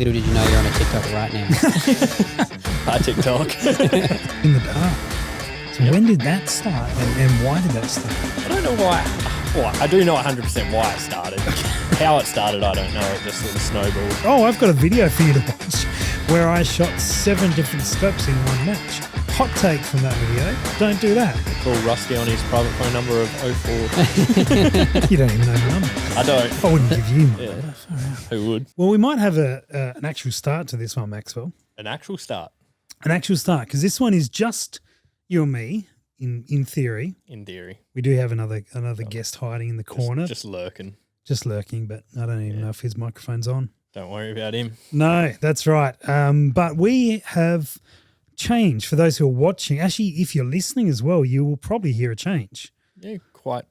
Little did you know you're on a TikTok right now. Hi, TikTok. In the dark. So when did that start and why did that start? I don't know why. Well, I do know 100% why it started. How it started, I don't know. It just sort of snowballed. Oh, I've got a video for you to watch where I shot 7 different steps in one match. Hot take from that video. Don't do that. Call Rusty on his private phone number of 04. You don't even know my number. I don't. I wouldn't give you my Yeah. number. Far out. Who would? Well, we might have an actual start to this one, Maxwell. An actual start, An actual start, because this one is just you and me, in theory. in theory. We do have another guest hiding in the corner. Just lurking. Just lurking, but I don't even know if his microphone's on. Don't worry about him. No, that's right. But we have changed for those who are watching. Actually, if you're listening as well, you will probably hear a change. Yeah, quite.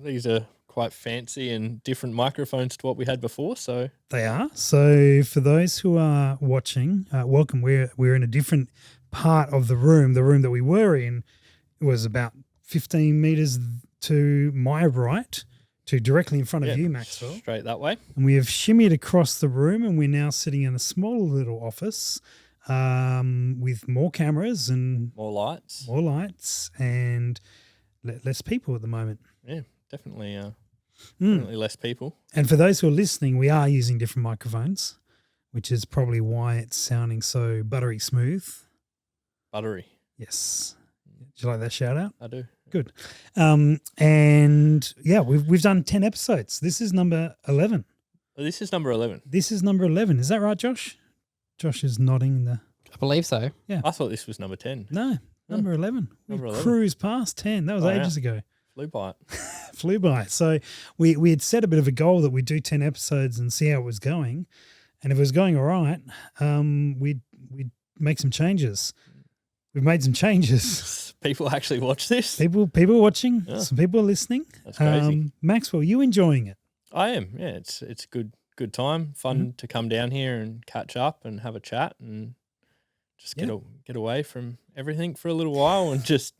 These are quite fancy and different microphones to what we had before. So They are. So for those who are watching, welcome. We're in a different part of the room. The room that we were in was about 15 meters to my right, to directly in front of you, Maxwell. straight that way. And we have shimmied across the room, and we're now sitting in a small little office with more cameras and More lights. more lights and less people at the moment. Yeah, definitely. Definitely less people. And for those who are listening, we are using different microphones, which is probably why it's sounding so buttery smooth. Buttery. Yes. Did you like that shout out? I do. Good. And yeah, we've done 10 episodes. This is number 11. This is number 11. This is number 11. Is that right, Josh? Josh is nodding in the... I believe so. I thought this was number 10. No, number 11. Number We've 11. cruised past 10. That was ages ago. Flew by it. Flew by. So we had set a bit of a goal that we'd do 10 episodes and see how it was going. And if it was going all right, we'd make some changes. We've made some changes. People actually watch this. People are watching. Yeah. Some people are listening. That's crazy. Maxwell, you enjoying it? I am. Yeah, it's a good time. Fun to come down here and catch up and have a chat and just get away from everything for a little while and just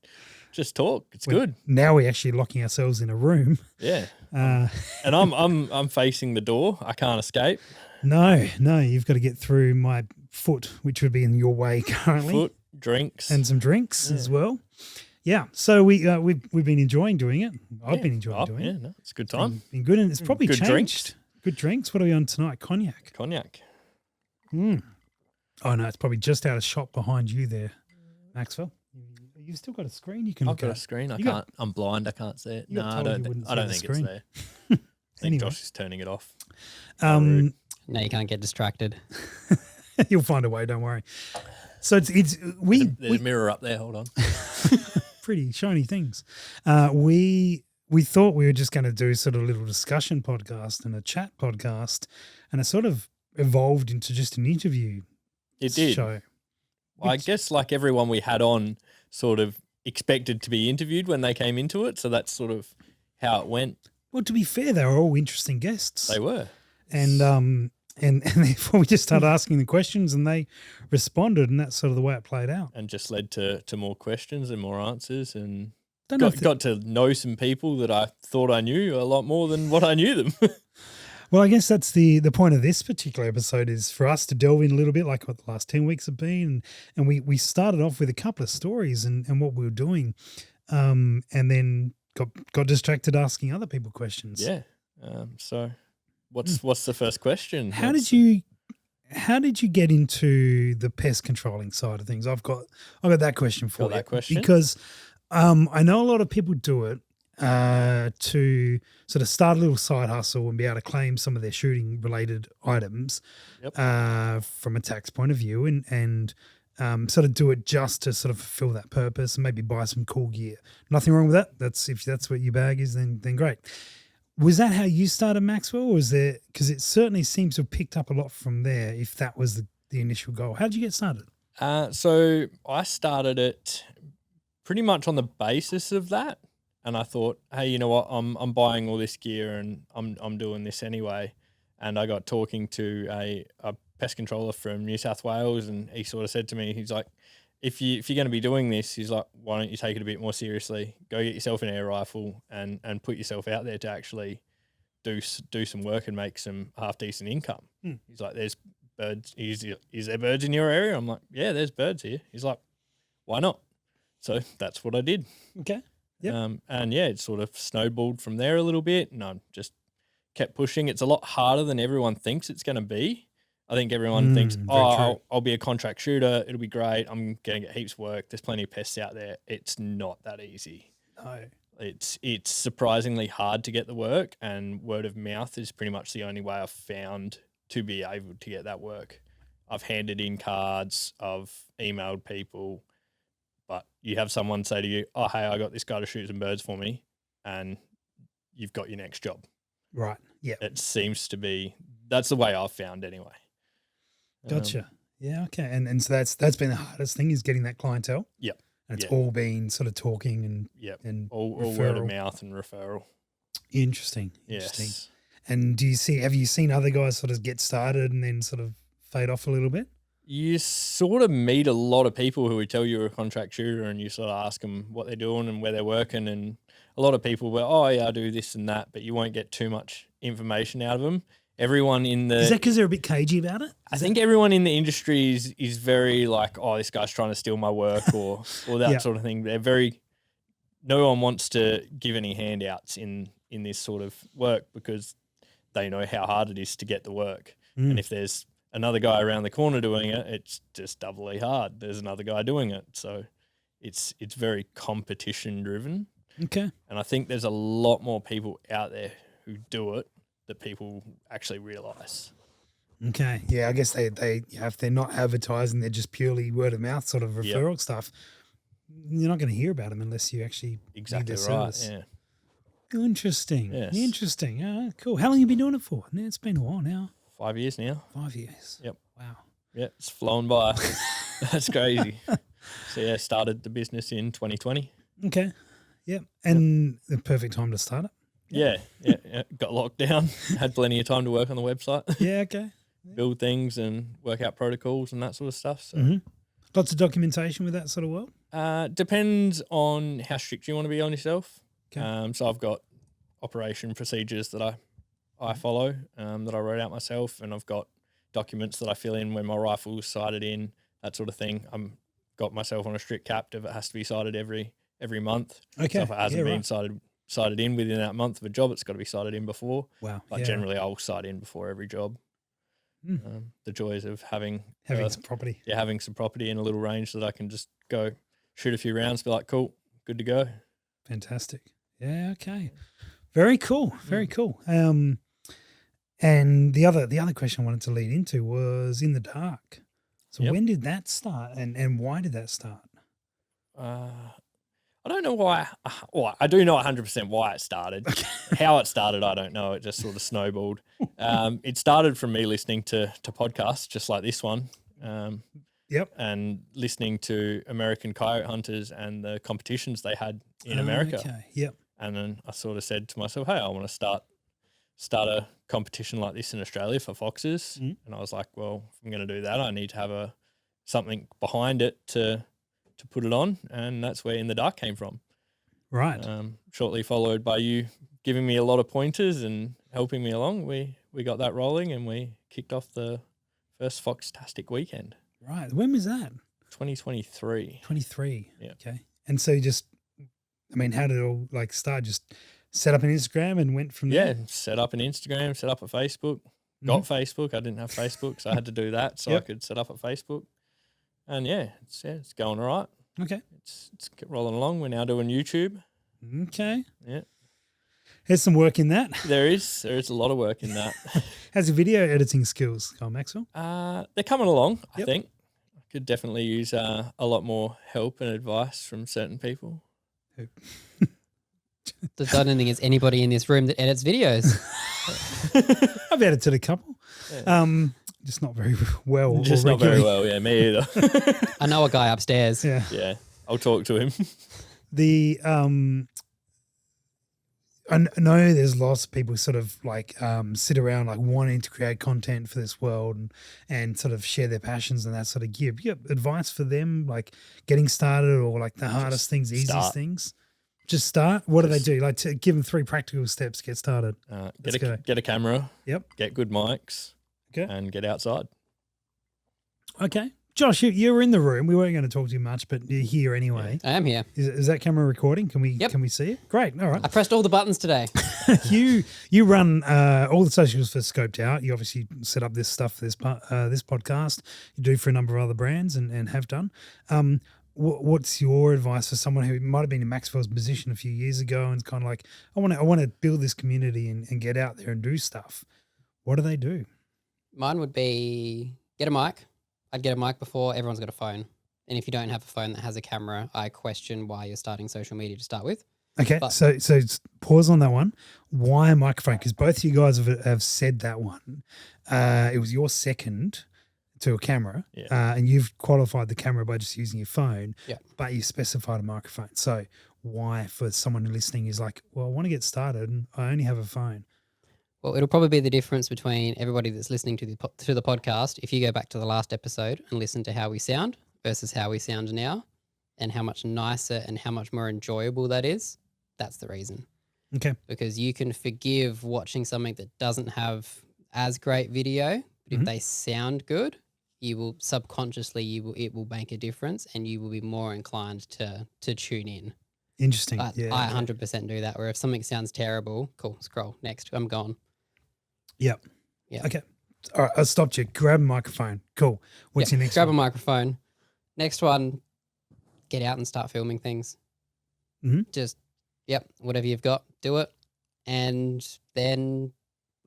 talk. It's good. Now we're actually locking ourselves in a room. Yeah. And I'm facing the door. I can't escape. No, you've got to get through my foot, which would be in your way currently. Foot, drinks. And some drinks as well. Yeah, so we've been enjoying doing it. I've been enjoying doing it. No, it's a good time. Been good, and it's probably Good changed. drinks. Good drinks. What are we on tonight? Cognac. Cognac. Oh no, it's probably just out of shot behind you there, Maxwell. You've still got a screen. You can I've look got at a screen. You got- I'm blind. I can't see it. You No, got I told you don't. wouldn't I see don't the think it's screen. there. I think Anyway. Josh is turning it off. Um, No, you can't get distracted. you'll find a way. Don't worry. So it's There's a mirror up there. Hold on. pretty shiny things. We thought we were just going to do sort of a little discussion podcast and a chat podcast, and it sort of evolved into just an interview It did. show. I guess like everyone we had on sort of expected to be interviewed when they came into it. So that's sort of how it went. Well, to be fair, they were all interesting guests. They were. And therefore we just started asking the questions and they responded, and that's sort of the way it played out. And just led to more questions and more answers and Don't know if got to know some people that I thought I knew a lot more than what I knew them. Well, I guess that's the point of this particular episode is for us to delve in a little bit like what the last 10 weeks have been. And we started off with a couple of stories and what we were doing, and then got distracted asking other people questions. Yeah. So what's the first question? How did you get into the pest controlling side of things? I've got that question for you. That question? Because I know a lot of people do it to sort of start a little side hustle and be able to claim some of their shooting related items from a tax point of view and sort of do it just to sort of fulfill that purpose and maybe buy some cool gear. Nothing wrong with that. If that's what your bag is, then great. Was that how you started, Maxwell? Or was there, because it certainly seems to have picked up a lot from there if that was the initial goal. How did you get started? So I started it pretty much on the basis of that. And I thought, hey, you know what? I'm buying all this gear and I'm doing this anyway. And I got talking to a pest controller from New South Wales, and he sort of said to me, he's like, if you're going to be doing this, he's like, why don't you take it a bit more seriously? Go get yourself an air rifle and put yourself out there to actually do some work and make some half decent income. He's like, there's birds. Is there birds in your area? I'm like, yeah, there's birds here. He's like, why not? So that's what I did. Okay. Yep. And yeah, it sort of snowballed from there a little bit, and I just kept pushing. It's a lot harder than everyone thinks it's going to be. I think everyone thinks, I'll be a contract shooter. It'll be great. I'm going to get heaps of work. There's plenty of pests out there. It's not that easy. No. It's surprisingly hard to get the work, and word of mouth is pretty much the only way I've found to be able to get that work. I've handed in cards, I've emailed people, but you have someone say to you, oh, hey, I got this guy to shoot some birds for me, and you've got your next job. Right. Yeah. It seems to be, that's the way I've found anyway. Gotcha. Yeah. Okay. And so that's been the hardest thing, is getting that clientele. Yep. And it's all been sort of talking and all word of mouth and referral. Interesting. Yes. And have you seen other guys sort of get started and then sort of fade off a little bit? You sort of meet a lot of people who would tell you you're a contract shooter, and you sort of ask them what they're doing and where they're working. And a lot of people will, oh yeah, I do this and that, but you won't get too much information out of them. Everyone in the... Is that because they're a bit cagey about it? I think everyone in the industry is very like, oh, this guy's trying to steal my work or that sort of thing. They're very... No one wants to give any handouts in this sort of work, because they know how hard it is to get the work. And if there's another guy around the corner doing it, it's just doubly hard. There's another guy doing it. So it's very competition driven. Okay. And I think there's a lot more people out there who do it that people actually realise. Okay. Yeah, I guess they if they're not advertising, they're just purely word of mouth sort of referral stuff. You're not going to hear about them unless you actually need their service. Yeah. Interesting. Yes. Interesting. Cool. How long have you been doing it for? It's been a while now. 5 years now. 5 years. Yep. Wow. Yeah, it's flown by. That's crazy. So yeah, started the business in 2020. Okay. Yep. And the perfect time to start it. Yeah. Got locked down. Had plenty of time to work on the website. Yeah. Okay. Build things and work out protocols and that sort of stuff. So. Lots of documentation with that sort of world. Depends on how strict you want to be on yourself. Okay. So I've got operation procedures that I follow, that I wrote out myself, and I've got documents that I fill in when my rifle's sighted in, that sort of thing. I'm got myself on a strict cap if it has to be sighted every month. Okay. So if it hasn't been sighted in within that month of a job, it's got to be sighted in before. Wow. But generally I'll sight in before every job. The joys of having some property. Yeah, having some property in a little range that I can just go shoot a few rounds, be like, cool, good to go. Fantastic. Yeah, okay. Very cool. Very cool. And the other question I wanted to lead into was in the dark. So when did that start, and why did that start? I don't know why. Well, I do know 100% why it started. How it started, I don't know. It just sort of snowballed. It started from me listening to podcasts just like this one. And listening to American coyote hunters and the competitions they had in America. Okay. Yep. And then I sort of said to myself, hey, I want to start a competition like this in Australia for foxes. And I was like, well, if I'm going to do that, I need to have something behind it to put it on. And that's where In the Dark came from. Right. Shortly followed by you giving me a lot of pointers and helping me along. We got that rolling, and we kicked off the first Foxtastic weekend. Right. When was that? 2023. 23. Yeah. Okay. And so how did it all start? Just set up an Instagram and went from there? Yeah, set up an Instagram, set up a Facebook. Got Facebook. I didn't have Facebook, so I had to do that so I could set up a Facebook. And it's going all right. Okay. It's rolling along. We're now doing YouTube. Okay. Yeah. There's some work in that. There is a lot of work in that. How's your video editing skills, Carl Maxwell? They're coming along, I think. I could definitely use a lot more help and advice from certain people. The sudden thing is anybody in this room that edits videos. I've edited a couple. Yeah. Just not very well. Just not very well, yeah, me either. I know a guy upstairs. Yeah. Yeah, I'll talk to him. I know there's lots of people sort of sit around wanting to create content for this world and sort of share their passions and that sort of give. You have advice for them, getting started or the hardest things, easiest things? Just start? What do they do? To give them 3 practical steps to get started. Get a camera. Yep. Get good mics. Okay. And get outside. Okay. Josh, you were in the room. We weren't going to talk too much, but you're here anyway. I am here. Is that camera recording? Can we Yep. Can we see it? Great. All right. I pressed all the buttons today. You run all the socials for Scoped Out. You obviously set up this stuff for this podcast. You do for a number of other brands and have done. What's your advice for someone who might have been in Maxwell's position a few years ago and it's kind of like, I want to build this community and get out there and do stuff? What do they do? Mine would be get a mic. I'd get a mic before everyone's got a phone. And if you don't have a phone that has a camera, I question why you're starting social media to start with. Okay, so pause on that one. Why a microphone? Because both of you guys have said that one. It was your second to a camera, and you've qualified the camera by just using your phone, but you specified a microphone. So why, for someone listening, is like, well, I want to get started and I only have a phone? Well, it'll probably be the difference between everybody that's listening to the podcast. If you go back to the last episode and listen to how we sound versus how we sound now and how much nicer and how much more enjoyable that is, that's the reason. Okay. Because you can forgive watching something that doesn't have as great video, but if they sound good, you will subconsciously, it will make a difference and you will be more inclined to tune in. Interesting. I 100% do that, where if something sounds terrible, cool, scroll, next, I'm gone. Yep. Yeah. Okay. All right, I stopped you. Grab a microphone. Cool. What's your next grab one? a microphone. Next one, get out and start filming things. Just, whatever you've got, do it. And then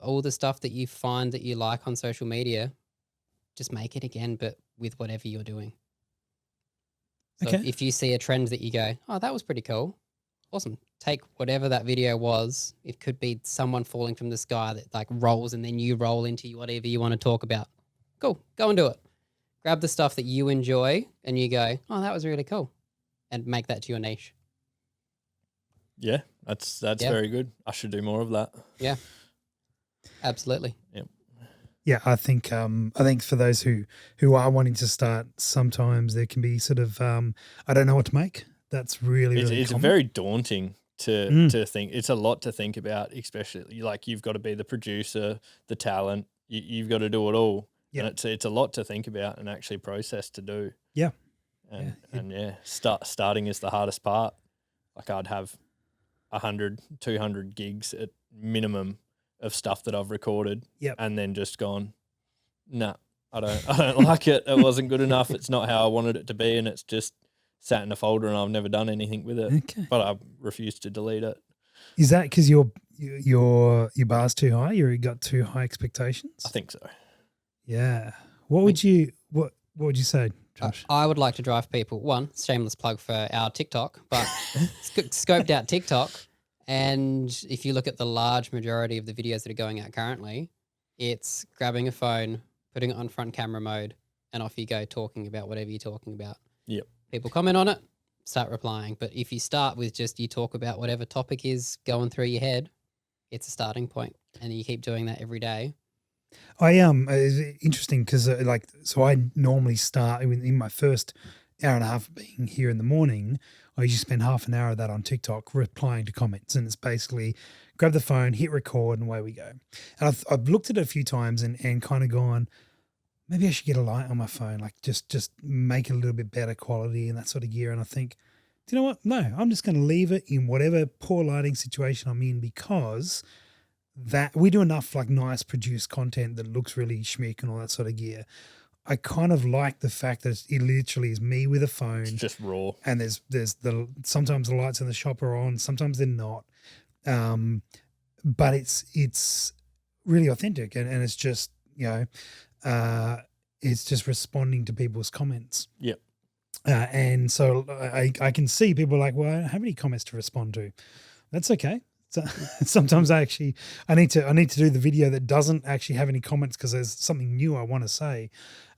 all the stuff that you find that you like on social media, just make it again, but with whatever you're doing. So if you see a trend that you go, oh, that was pretty cool, awesome. Take whatever that video was. It could be someone falling from the sky that like rolls and then you roll into whatever you want to talk about. Cool, go and do it. Grab the stuff that you enjoy and you go, oh, that was really cool, and make that to your niche. Yeah, that's very good. I should do more of that. Yeah, absolutely. Yep. Yeah, I think for those who are wanting to start, sometimes there can be sort of I don't know what to make. That's really it's common. very daunting to think. It's a lot to think about, especially like you've got to be the producer, the talent. You've got to do it all. Yeah. And it's a lot to think about and actually process to do. Yeah. Starting is the hardest part. Like I'd have 100, 200 gigs at minimum of stuff that I've recorded, and then just gone, nah, I don't like it. It wasn't good enough. It's not how I wanted it to be, and it's just sat in a folder, and I've never done anything with it. Okay. But I refuse to delete it. Is that because your bar's too high? You got too high expectations? I think so. Yeah. What would you say, Josh? I would like to drive people. One, shameless plug for our TikTok, but scoped out TikTok. And if you look at the large majority of the videos that are going out currently, it's grabbing a phone, putting it on front camera mode, and off you go talking about whatever you're talking about. Yep. People comment on it, start replying. But if you start with just you talk about whatever topic is going through your head, it's a starting point, and you keep doing that every day. It's interesting because I normally start in my first hour and a half of being here in the morning. I usually spend half an hour of that on TikTok replying to comments, and it's basically grab the phone, hit record, and away we go. And I've looked at it a few times and kind of gone, maybe I should get a light on my phone, like just make it a little bit better quality and that sort of gear. And I think, do you know what? No, I'm just going to leave it in whatever poor lighting situation I'm in, because that we do enough like nice produced content that looks really schmick and all that sort of gear. I kind of like the fact that it literally is me with a phone. It's just raw. And there's sometimes the lights in the shop are on, sometimes they're not. But it's really authentic and it's just, it's just responding to people's comments. Yep. And so I can see people like, well, I don't have any comments to respond to. That's okay. So sometimes I need to do the video that doesn't actually have any comments because there's something new I want to say.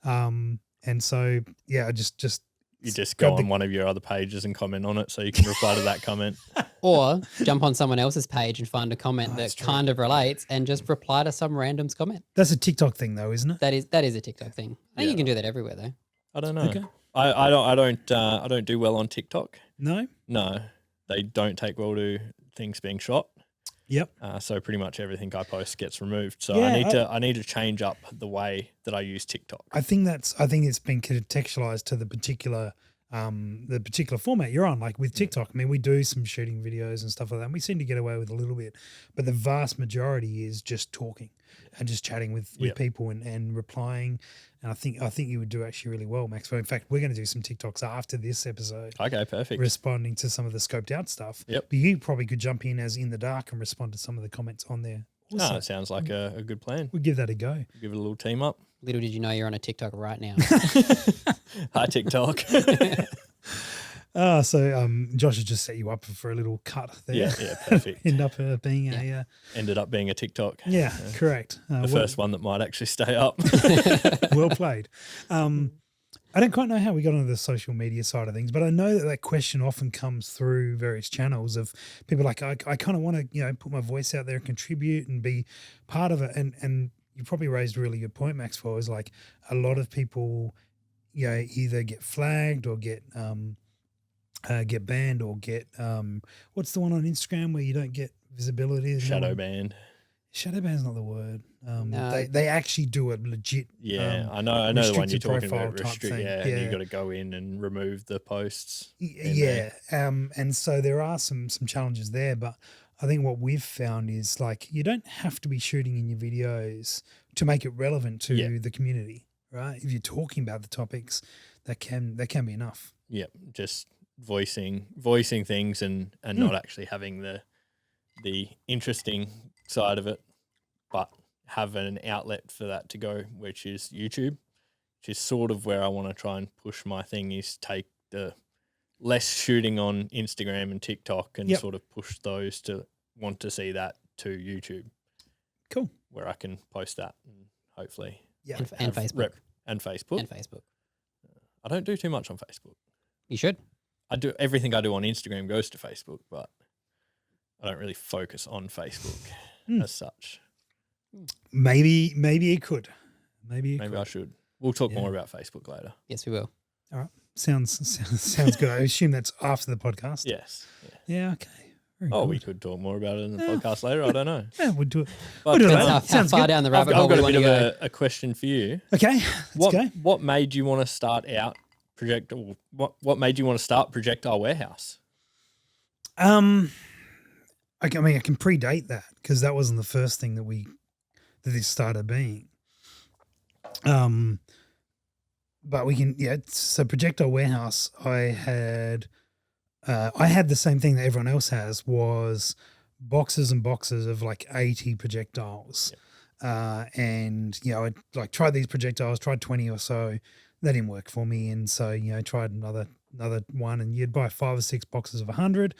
And so, I just you just go on one of your other pages and comment on it so you can reply to that comment. Or jump on someone else's page and find a comment that kind of relates and just reply to some random's comment. That's a TikTok thing though, isn't it? That is a TikTok thing. I think you can do that everywhere though. I don't know. Okay. I don't do well on TikTok. No? No. They don't take well to things being shot. Yep. So pretty much everything I post gets removed. So Yeah, I need to change up the way that I use TikTok. I think it's been contextualized to the particular format you're on. Like with TikTok, I mean, we do some shooting videos and stuff like that, and we seem to get away with a little bit, but the vast majority is just talking and just chatting with people and replying. And I think you would do actually really well, Max. But in fact, we're going to do some TikToks after this episode. Okay, perfect. Responding to some of the scoped out stuff. Yep. But you probably could jump in as in the dark and respond to some of the comments on there. Also, It sounds like a good plan. we'll give that a go. Give it a little team up. Little did you know you're on a TikTok right now. Hi, TikTok. So Josh has just set you up for a little cut there. Yeah, perfect. Ended up being Ended up being a TikTok. Yeah, correct. The first one that might actually stay up. Well played. I don't quite know how we got onto the social media side of things, but I know that question often comes through various channels of people like, I kind of want to, put my voice out there and contribute and be part of it. And you probably raised a really good point, Maxwell, is like a lot of people, either get flagged or get banned or get what's the one on Instagram where you don't get visibility? Shadow banned. Shadow ban's not the word. No. They actually do a legit. I know the one you're talking about. Thing. And you got to go in and remove the posts. And so there are some challenges there, but I think what we've found is like you don't have to be shooting in your videos to make it relevant to the community, right? If you're talking about the topics, that can be enough. Yeah, just voicing things and not actually having the interesting side of it, but have an outlet for that to go, which is YouTube, which is sort of where I want to try and push my thing, is take the less shooting on Instagram and TikTok and sort of push those to want to see that to YouTube. Cool. Where I can post that and hopefully And Facebook. And Facebook. And Facebook. I don't do too much on Facebook. You should. I do everything I do on Instagram goes to Facebook, but I don't really focus on Facebook as such. Maybe it could. Maybe I should. We'll talk more about Facebook later. Yes, we will. All right. Sounds good. I assume that's after the podcast. Yes. Yeah. Okay. Very Oh, good. we could talk more about it in the podcast later. I don't know. Yeah, we'll do it. But We'll do it Depends later. how Sounds far good. down the I've rabbit hole got we a want bit to of go. a question for you. Okay. Let's go. What made you want to start out What made you want to start Projectile Warehouse? I mean, I can predate that because that wasn't the first thing that this started being. But we can, so Projectile Warehouse, I had the same thing that everyone else has, was boxes and boxes of like 80 projectiles. And, I like tried these projectiles, tried 20 or so. They didn't work for me. And so, tried another one, and you'd buy 5 or 6 boxes of 100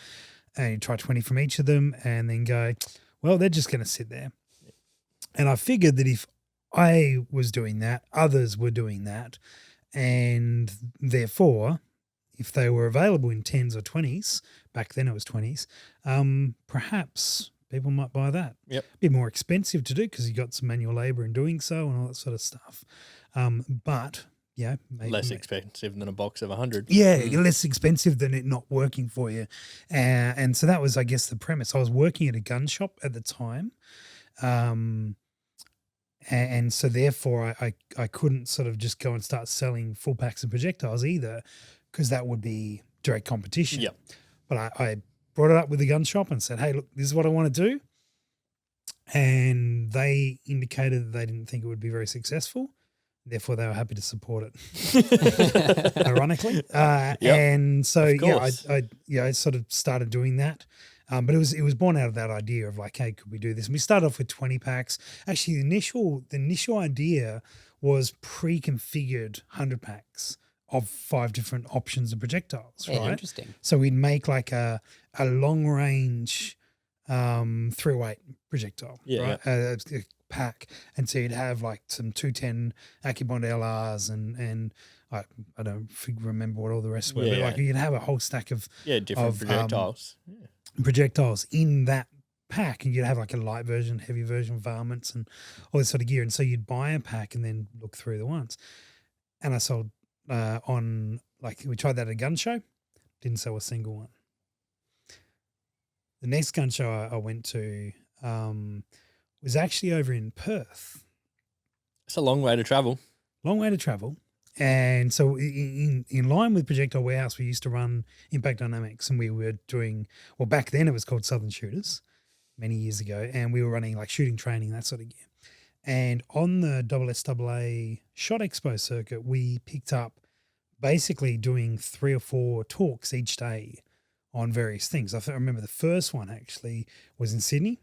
and you try 20 from each of them and then go, well, they're just going to sit there. And I figured that if I was doing that, others were doing that. And therefore, if they were available in 10s or 20s, back then it was 20s, perhaps people might buy that. Yep. A bit more expensive to do because you got some manual labor in doing so and all that sort of stuff. But less expensive than a box of 100. Yeah, less expensive than it not working for you. And so that was, I guess, the premise. I was working at a gun shop at the time. And so therefore I couldn't sort of just go and start selling full packs of projectiles either, because that would be direct competition. Yep. But I brought it up with the gun shop and said, hey, look, this is what I want to do. And they indicated that they didn't think it would be very successful. Therefore, they were happy to support it, ironically. And so, I sort of started doing that. But it was born out of that idea of like, hey, could we do this? And we started off with 20 packs. Actually, the initial idea was pre-configured 100 packs of 5 different options of projectiles, right? Interesting. So we'd make like a long range 308 projectile, right? A pack. And so you'd have like some 210 AccuBond LRs and I don't remember what all the rest were, but like you'd have a whole stack of different projectiles. Projectiles in that pack, and you'd have like a light version, heavy version, varmints and all this sort of gear. And so you'd buy a pack and then look through the ones. And I sold we tried that at a gun show, didn't sell a single one. The next gun show I went to, was actually over in Perth. It's a long way to travel. Long way to travel. And so in line with Projectile Warehouse, we used to run Impact Dynamics, and we were doing, well, back then it was called Southern Shooters many years ago, and we were running like shooting training, that sort of gear. And on the SSAA Shot Expo circuit, we picked up basically doing 3 or 4 talks each day on various things. I remember the first one actually was in Sydney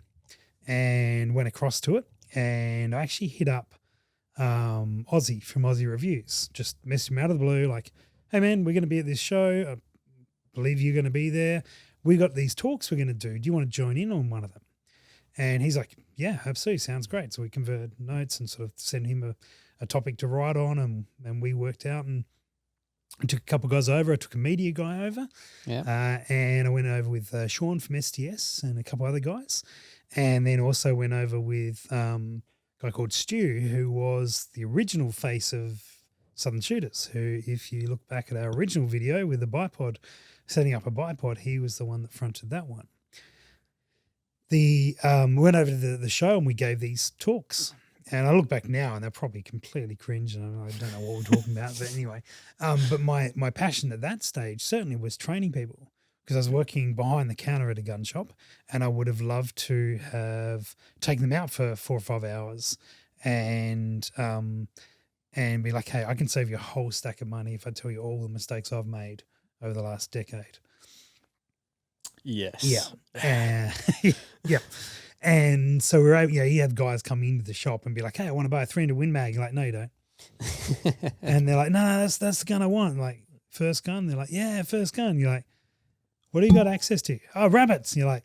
and went across to it, and I actually hit up Aussie from Aussie Reviews, just messaged him out of the blue, like, hey man, we're going to be at this show. I believe you're going to be there. We got these talks we're going to do. Do you want to join in on one of them? And he's like, yeah, absolutely. Sounds great. So we converted notes and sort of sent him a topic to write on, and we worked out, and I took a couple of guys over. I took a media guy over, and I went over with Sean from STS and a couple other guys, and then also went over with guy called Stu, who was the original face of Southern Shooters, who, if you look back at our original video with the bipod, setting up a bipod, he was the one that fronted that one. We went over to the show and we gave these talks, and I look back now and they're probably completely cringe and I don't know what we're talking about, but anyway, but my passion at that stage certainly was training people, because I was working behind the counter at a gun shop, and I would have loved to have taken them out for 4 or 5 hours and be like, hey, I can save you a whole stack of money if I tell you all the mistakes I've made over the last decade. Yes. Yeah. Yeah. And so we're able, you have guys come into the shop and be like, hey, I want to buy a 300 Win Mag. You're like, no, you don't. And they're like, no, that's the gun I want. Like, first gun? They're like, yeah, first gun. You're like, what do you got access to? Oh, rabbits. And you're like,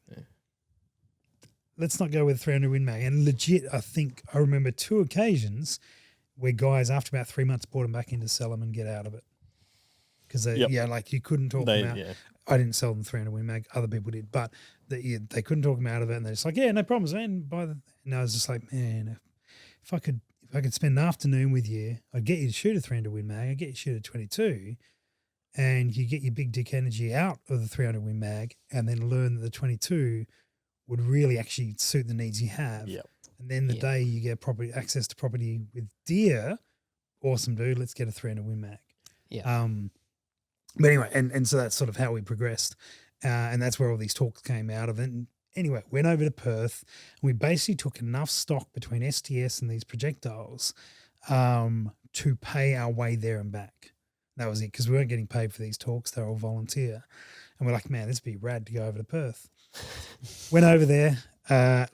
let's not go with 300 Win Mag. And legit, I think I remember 2 occasions where guys, after about 3 months, brought them back in to sell them and get out of it. Because like you couldn't talk them out. Yeah. I didn't sell them 300 Win Mag. Other people did, but they couldn't talk them out of it. And they're just like, yeah, no problems, man. And I was just like, man, if I could spend an afternoon with you, I'd get you to shoot a 300 Win Mag. I'd get you to shoot a 22, and you get your big dick energy out of the 300 Win Mag, and then learn that the 22 would really actually suit the needs you have. Yep. And then the day you get access to property with deer, awesome, dude. Let's get a 300 Win Mag. Yeah. But anyway, and so that's sort of how we progressed, and that's where all these talks came out of it. And anyway, went over to Perth, and we basically took enough stock between STS and these projectiles to pay our way there and back. That was it, because we weren't getting paid for these talks. They were all volunteer. And we're like, man, this would be rad to go over to Perth. Went over there,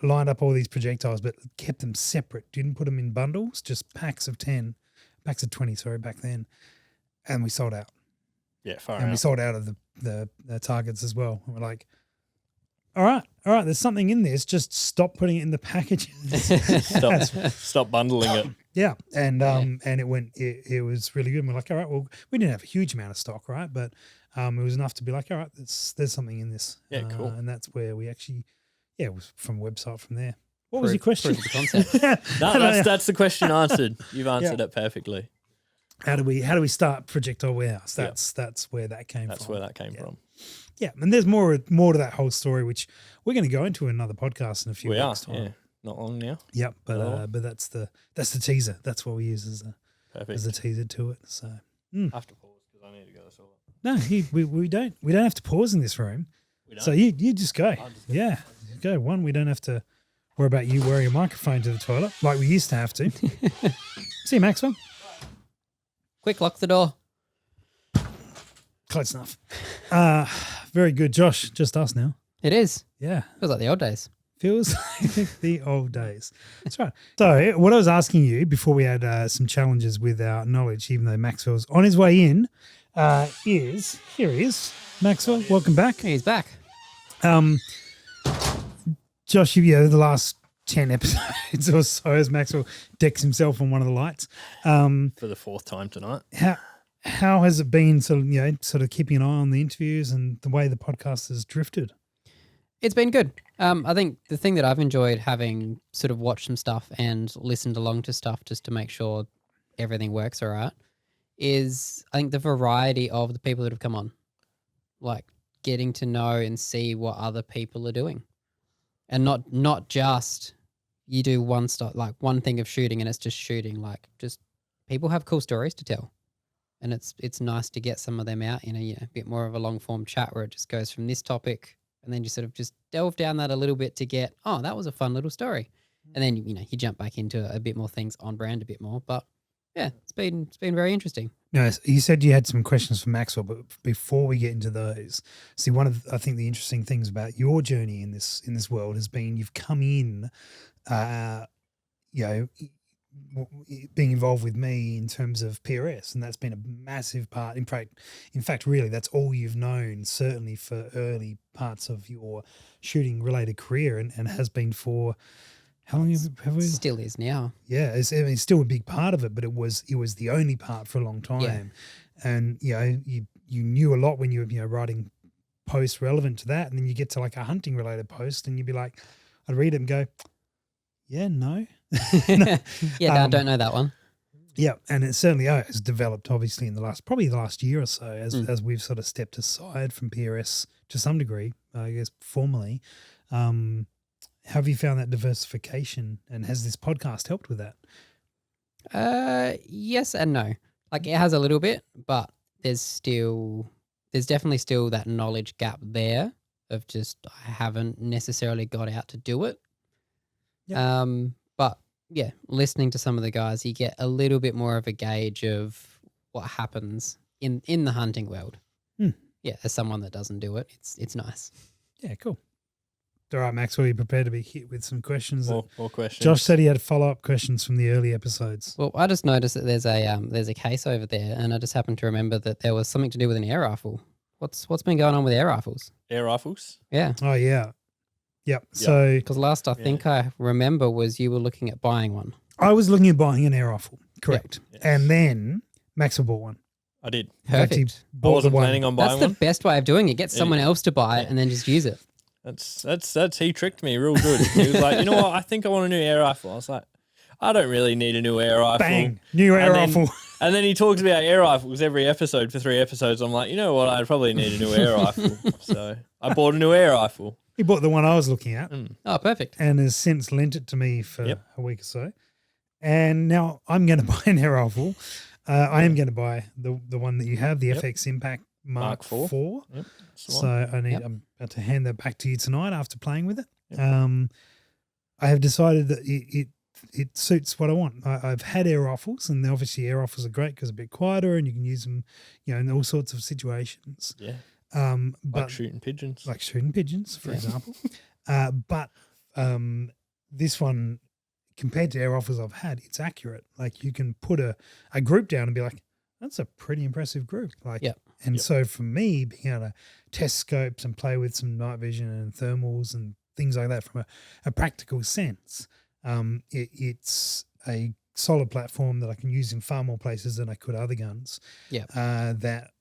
lined up all these projectiles, but kept them separate. Didn't put them in bundles, just packs of 20, back then. And we sold out. Yeah, far and we sold out of the targets as well. And we're like, all right, there's something in this. Just stop putting it in the packages. Stop bundling it. Yeah, and it was really good. And we're like, all right, well, we didn't have a huge amount of stock, right? But it was enough to be like, all right, there's something in this. Yeah, cool. And that's where we actually, it was from a website from there. What was your question? The concept. That's the question answered. You've answered it perfectly. How do we start Projectile Warehouse? That's where that came from. That's where that came from. Yeah, and there's more to that whole story, which we're going to go into another podcast in a few weeks' time. Yeah, not long now. Yep, but that's the teaser. That's what we use as a teaser to it. So I have to pause because I need to go to the toilet. No, we don't have to pause in this room. So you just go. Go. One, we don't have to worry about you wearing a microphone to the toilet like we used to have to. See you, Maxwell. Quick, lock the door. Close enough. Very good, Josh. Just us now. It is. Yeah. Feels like the old days. Feels like the old days. That's right. So what I was asking you before we had some challenges with our knowledge, even though Maxwell's on his way in, is here he is. Maxwell, welcome back. He's back. Josh, the last 10 episodes or so as Maxwell decks himself on one of the lights. For the 4th time tonight. How has it been sort of keeping an eye on the interviews and the way the podcast has drifted? It's been good. I think the thing that I've enjoyed, having sort of watched some stuff and listened along to stuff just to make sure everything works all right, is I think the variety of the people that have come on, like getting to know and see what other people are doing. and not just you do one one thing of shooting and it's just shooting. Like, just people have cool stories to tell, and it's nice to get some of them out in a bit more of a long form chat where it just goes from this topic and then you sort of just delve down that a little bit to get, oh, that was a fun little story, and then you jump back into a bit more things on brand a bit more. But yeah, it's been very interesting. No, you said you had some questions for Maxwell, but before we get into those, see, I think the interesting things about your journey in this world has been you've come in, being involved with me in terms of PRS, and that's been a massive part. In fact, really, that's all you've known, certainly for early parts of your shooting related career, and has been for. How long have we? Still is now. Yeah, it's still a big part of it, but it was the only part for a long time. Yeah. And you knew a lot when you were writing posts relevant to that, and then you get to like a hunting related post, and you'd be like, I'd read it and go, yeah, no, I don't know that one. Yeah, and it certainly has developed obviously in the last year or so as we've sort of stepped aside from PRS to some degree, I guess formally. How have you found that diversification, and has this podcast helped with that? Yes and no. Like, it has a little bit, but there's definitely still that knowledge gap there of just I haven't necessarily got out to do it. Yep. But yeah, listening to some of the guys, you get a little bit more of a gauge of what happens in the hunting world. Yeah, as someone that doesn't do it, it's nice. Yeah, cool. All right, Max, are you prepared to be hit with some questions? More questions. Josh said he had follow-up questions from the early episodes. Well, I just noticed that there's a case over there, and I just happened to remember that there was something to do with an air rifle. What's been going on with air rifles? Air rifles? Yeah. Oh, yeah. Yep. So, because last I think I remember was you were looking at buying one. I was looking at buying an air rifle, correct. Yep. Yes. And then Maxwell bought one. I did. Perfect. I wasn't planning on buying one. That's the best way of doing it. Get someone else to buy it and then just use it. That's he tricked me real good. He was like, you know what? I think I want a new air rifle. I was like, I don't really need a new air rifle. Bang, new air rifle. And then he talks about air rifles every episode for 3 episodes. I'm like, you know what? I probably need a new air rifle. So I bought a new air rifle. He bought the one I was looking at. Oh, perfect. And has since lent it to me for a week or so. And now I'm going to buy an air rifle. I am going to buy the one that you have, the FX Impact Mark IV. Yep. So I'm about to hand that back to you tonight after playing with it. Yep. I have decided that it suits what I want. I've had air rifles, and obviously air rifles are great because they're a bit quieter and you can use them, in all sorts of situations. Yeah. But like shooting pigeons. Like shooting pigeons, for example. But this one, compared to air rifles I've had, it's accurate. Like, you can put a group down and be like, that's a pretty impressive group. So for me, being able to test scopes and play with some night vision and thermals and things like that from a practical sense, it's a solid platform that I can use in far more places than I could other guns. Yeah. That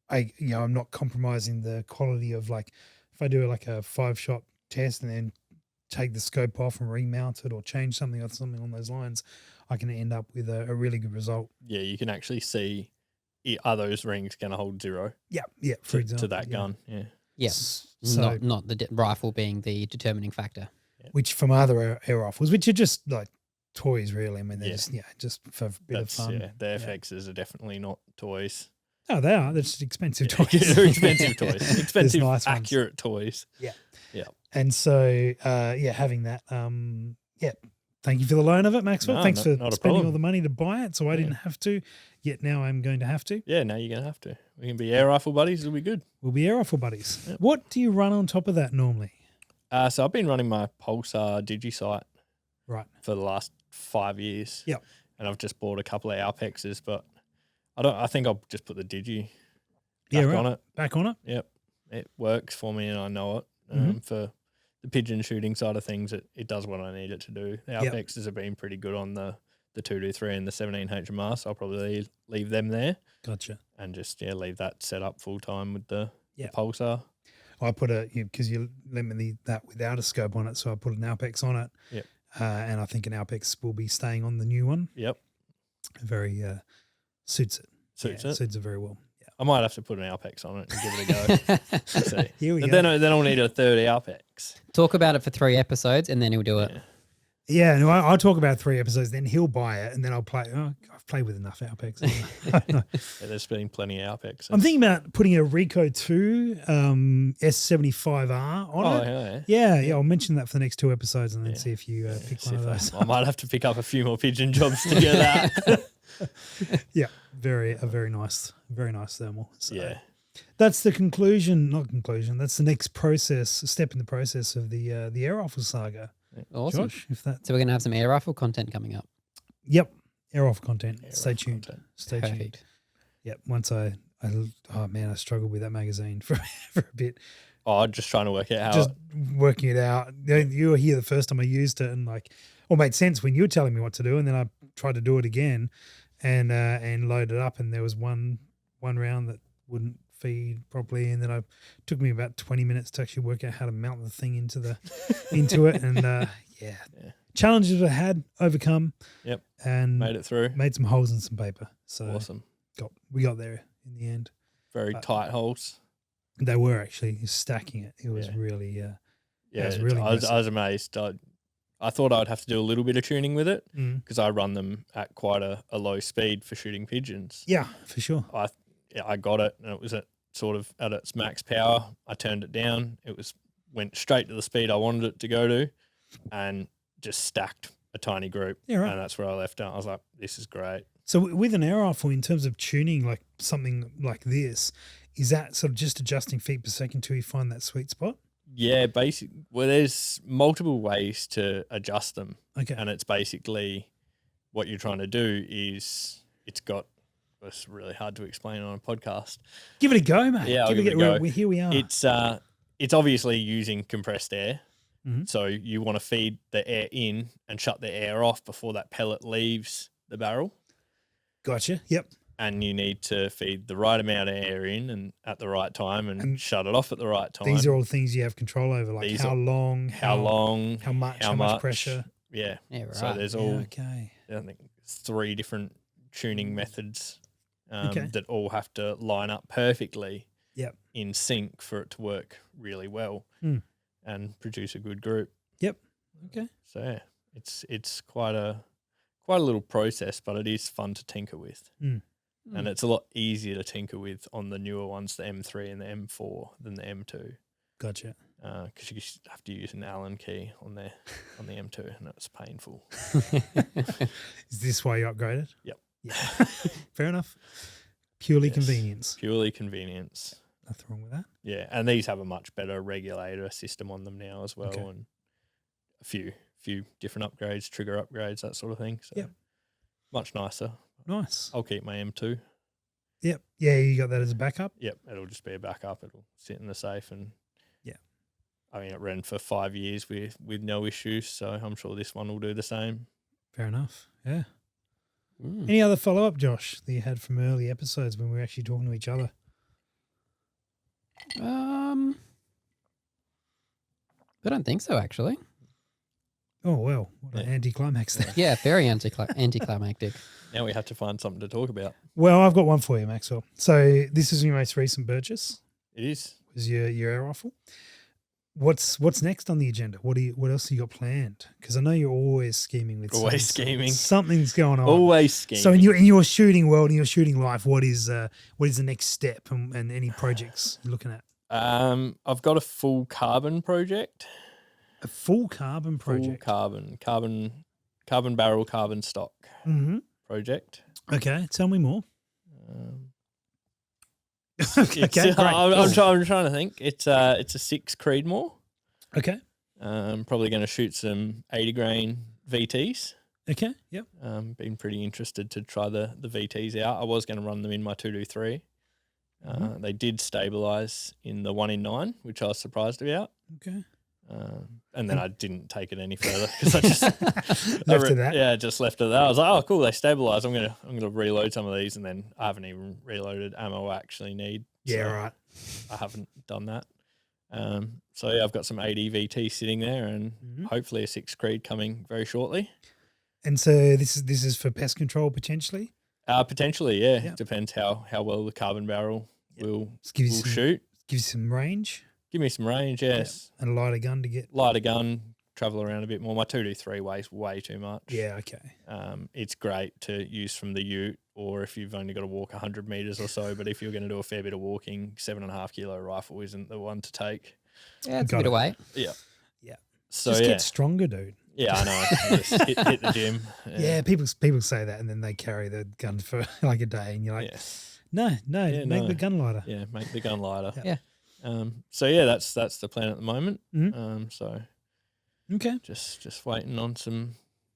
I'm not compromising the quality of, like, if I do like a 5-shot test and then take the scope off and remount it or change something on those lines, I can end up with a really good result. Yeah, you can actually see, are those rings going to hold 0? Yeah, for example. To that gun, yeah. Yeah, so, not the rifle being the determining factor. Which from other air rifles, which are just like toys really. I mean, they're just for a bit of fun. Yeah, the FXs are definitely not toys. No, they are. They're just expensive toys. They're expensive toys. Expensive, nice accurate toys. Yeah. Yeah. And so, having that, thank you for the loan of it, Maxwell. Thanks for spending all the money to buy it, so I didn't have to, yet now I'm going to have to. Yeah, now you're going to have to. We can be air rifle buddies. It'll be good. We'll be air rifle buddies. Yep. What do you run on top of that normally? So I've been running my Pulsar DigiSight for the last 5 years. Yep. And I've just bought a couple of Alpexes, but I think I'll just put the Digi back on it. Back on it? Yep. It works for me and I know it. For the pigeon shooting side of things, it does what I need it to do. The Alpexes have been pretty good on the 223 and the 17 HMR, so I'll probably leave them there. Gotcha. And just leave that set up full time with the Pulsar. I put because you lent me that without a scope on it, so I put an Alpex on it. Yep. And I think an Alpex will be staying on the new one. Yep. Very suits it. Suits it very well. Yeah. I might have to put an Alpex on it and give it a go. See. Here we But go. then I'll need a third Alpex. Talk about it for 3 episodes and then he'll do it. Yeah. Yeah, no, I'll talk about 3 episodes, then he'll buy it, and then I'll play. Oh, I've played with enough Alpex. Yeah, there's been plenty of Alpex. I'm thinking about putting a Ricoh 2 S75R on it. Yeah, I'll mention that for the next 2 episodes and then see if you pick one of those. I might have to pick up a few more pigeon jobs to get that. Yeah, very nice thermal. So Yeah. that's the not conclusion. That's the next step in the process of the air rifle saga. Awesome. Josh, if that. So we're going to have some air rifle content coming up. Yep, air rifle content. Stay rifle tuned. content. Stay tuned. Perfect. Yep. Once I struggled with that magazine for a bit. Oh, just trying to work out how. Just working it out. You were here the first time I used it, and made sense when you were telling me what to do, and then I tried to do it again, and load it up, and there was one round that wouldn't feed properly, and then it took me about 20 minutes to actually work out how to mount the thing into it, and challenges I had overcome. Yep, and made it through. Made some holes in some paper. So awesome. We got there in the end. Very tight holes. They were actually stacking it. It was really yeah. it was really I was amazed. I thought I'd have to do a little bit of tuning with it because I run them at quite a low speed for shooting pigeons. Yeah, for sure. I got it, and it was at its max power. I turned it down. Went straight to the speed I wanted it to go to, and just stacked a tiny group. Yeah, right. And that's where I left it. I was like, this is great. So with an air rifle, in terms of tuning, like something like this, is that sort of just adjusting feet per second till you find that sweet spot? Yeah, there's multiple ways to adjust them. Okay. And it's basically what you're trying to do is it's really hard to explain on a podcast. Give it a go, mate. Yeah, I'll give it a go. Here we are. It's obviously using compressed air. Mm-hmm. So you want to feed the air in and shut the air off before that pellet leaves the barrel. Gotcha. Yep. And you need to feed the right amount of air in and at the right time and shut it off at the right time. These are all things you have control over, like how long, how much pressure. Yeah. Right. So there's all, I think 3 different tuning methods that all have to line up perfectly in sync for it to work really well and produce a good group. Yep. Okay. So yeah, it's quite a little process, but it is fun to tinker with. And it's a lot easier to tinker with on the newer ones, the M3 and the M4, than the M2. Gotcha. Because you have to use an Allen key on the M2, and it's painful. Is this why you upgraded? Yep. Yeah. Fair enough. Purely convenience. Purely convenience. Nothing wrong with that. Yeah, and these have a much better regulator system on them now as well, and a few different upgrades, trigger upgrades, that sort of thing. So much nicer. Nice. I'll keep my M2. Yep. Yeah, you got that as a backup? Yep, it'll just be a backup. It'll sit in the safe, and I mean, it ran for 5 years with no issues, so I'm sure this one will do the same. Fair enough. Yeah. Any other follow-up, Josh, that you had from early episodes when we were actually talking to each other? I don't think so, actually. Oh, well, what an anticlimax there. Yeah, very anticlimactic. Now we have to find something to talk about. Well, I've got one for you, Maxwell. So this is your most recent purchase. It is. Was your air rifle. What's next on the agenda? What else you got planned? Because I know you're always scheming with scheming. Something's going on. Always scheming. So in your shooting world, in your shooting life, what is the next step and any projects you're looking at? I've got a full carbon project. A full carbon project. Full carbon barrel, carbon stock project. Okay, tell me more. Okay, great. I'm trying to think. It's a 6 Creedmoor. Okay. I'm probably going to shoot some 80 grain VTs. Okay. Yep. Been pretty interested to try the VTs out. I was going to run them in my 223. They did stabilize in the 1 in 9, which I was surprised about. Okay. And then I didn't take it any further because I just left it that. Yeah, just left it there. I was like, oh, cool, they stabilize. I'm gonna reload some of these, and then I haven't even reloaded ammo I actually need. Yeah, so right. I haven't done that. So yeah, I've got some 80 VT sitting there, and hopefully a 6 Creed coming very shortly. And so this is for pest control potentially. Potentially, yeah. Yeah. Depends how well the carbon barrel will Give you shoot. Give you some range. Give me some range, yes. And a lighter gun to get. Lighter gun, travel around a bit more. My 223 weighs way too much. Yeah, okay. It's great to use from the ute, or if you've only got to walk 100 meters or so. But if you're going to do a fair bit of walking, 7.5 kilo rifle isn't the one to take. Yeah, it's a bit of weight. Yeah. Yeah. So just get stronger, dude. Yeah, I know. Just hit the gym. Yeah, people say that, and then they carry the gun for like a day, and you're like, no, make the gun lighter. Yeah, make the gun lighter. Yeah. So yeah, that's the plan at the moment. Mm-hmm. So okay, just waiting on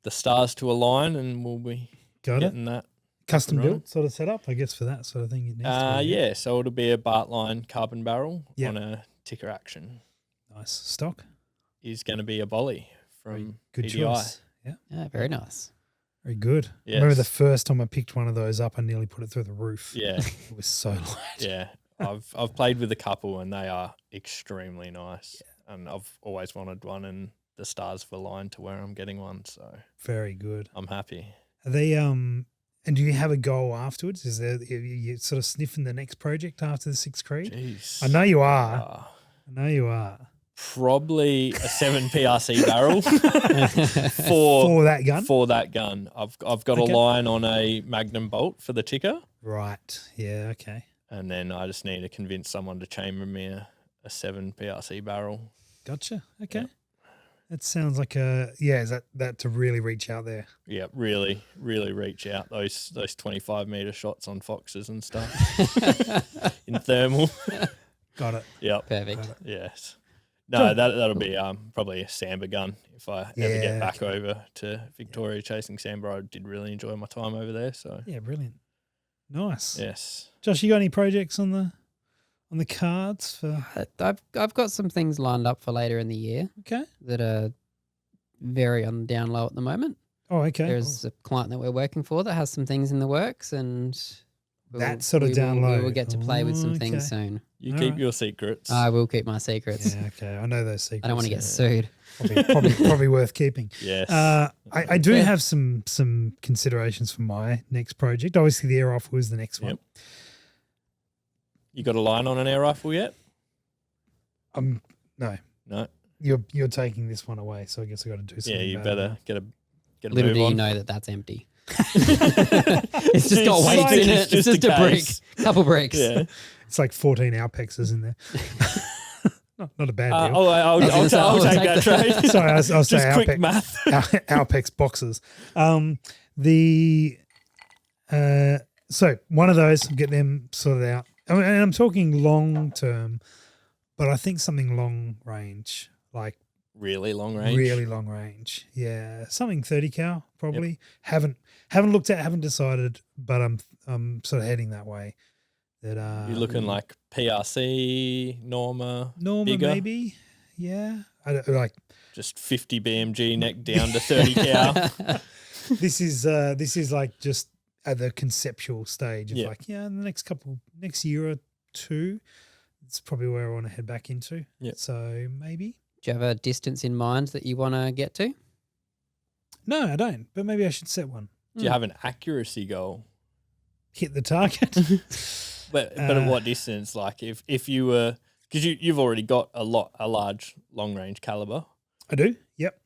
the stars to align, and we'll be getting that custom built sort of setup, I guess, for that sort of thing. Yeah. So it'll be a Bartline carbon barrel Yep. on a ticker action. Nice stock. Is going to be a Bolly from good PDI. choice. Yeah, very nice. Very good. Yes. I remember the first time I picked one of those up, I nearly put it through the roof. Yeah, it was so light. Yeah, I've played with a couple, and they are extremely nice. Yeah. And I've always wanted one, and the stars have aligned to where I'm getting one. So very good. I'm happy. Are they and do you have a goal afterwards? Is there you sort of sniffing the next project after the Sixth Creed? Jeez. I know you are. I know you are. Probably a 7 PRC barrel for that gun. For that gun, I've got a line on a Magnum bolt for the ticker. Right. Yeah. Okay. And then I just need to convince someone to chamber me a 7 PRC barrel. Gotcha. Okay. Yep. That sounds like is that to really reach out there? Yeah, really reach out. Those 25-meter shots on foxes and stuff in thermal. Got it. Yep. Perfect. Yes. No, that'll be probably a sambar gun if I ever get back over to Victoria chasing sambar. I did really enjoy my time over there. So yeah, brilliant, nice. Yes, Josh, you got any projects on the cards for? I've got some things lined up for later in the year. Okay, that are very on the down low at the moment. Oh, okay. There's a client that we're working for that has some things in the works, and that sort of down low. We will get to play with some things soon. You keep your secrets. I will keep my secrets. Yeah, okay. I know those secrets. I don't want to get sued. Probably worth keeping. Yes. I do have some considerations for my next project. Obviously, the air rifle is the next one. You got a line on an air rifle yet? No. You're taking this one away, so I guess I got to do something. Yeah, you better get a Little do you know that's empty. It's just got weights in it. It's just a brick, couple bricks. Yeah. It's like 14 Alpexes in there. Not a bad deal. I'll take that trade. Sorry, I'll say just quick math. Alpex boxes. So one of those, get them sorted out. And I'm talking long term, but I think something long range, like really long range. Really long range. Yeah, something 30 cal probably. Yep. Haven't looked at, haven't decided, but I'm sort of heading that way. That you're looking like PRC, Norma bigger? Maybe. Yeah, I don't, like just 50 BMG neck down to 30 cal. This is like just at the conceptual stage of like in the next year or two, it's probably where I want to head back into. Yeah. So maybe. Do you have a distance in mind that you want to get to? No, I don't. But maybe I should set one. Do you have an accuracy goal? Hit the target. But at what distance? Like if you were, because you've already got a large long range caliber. I do. Yep.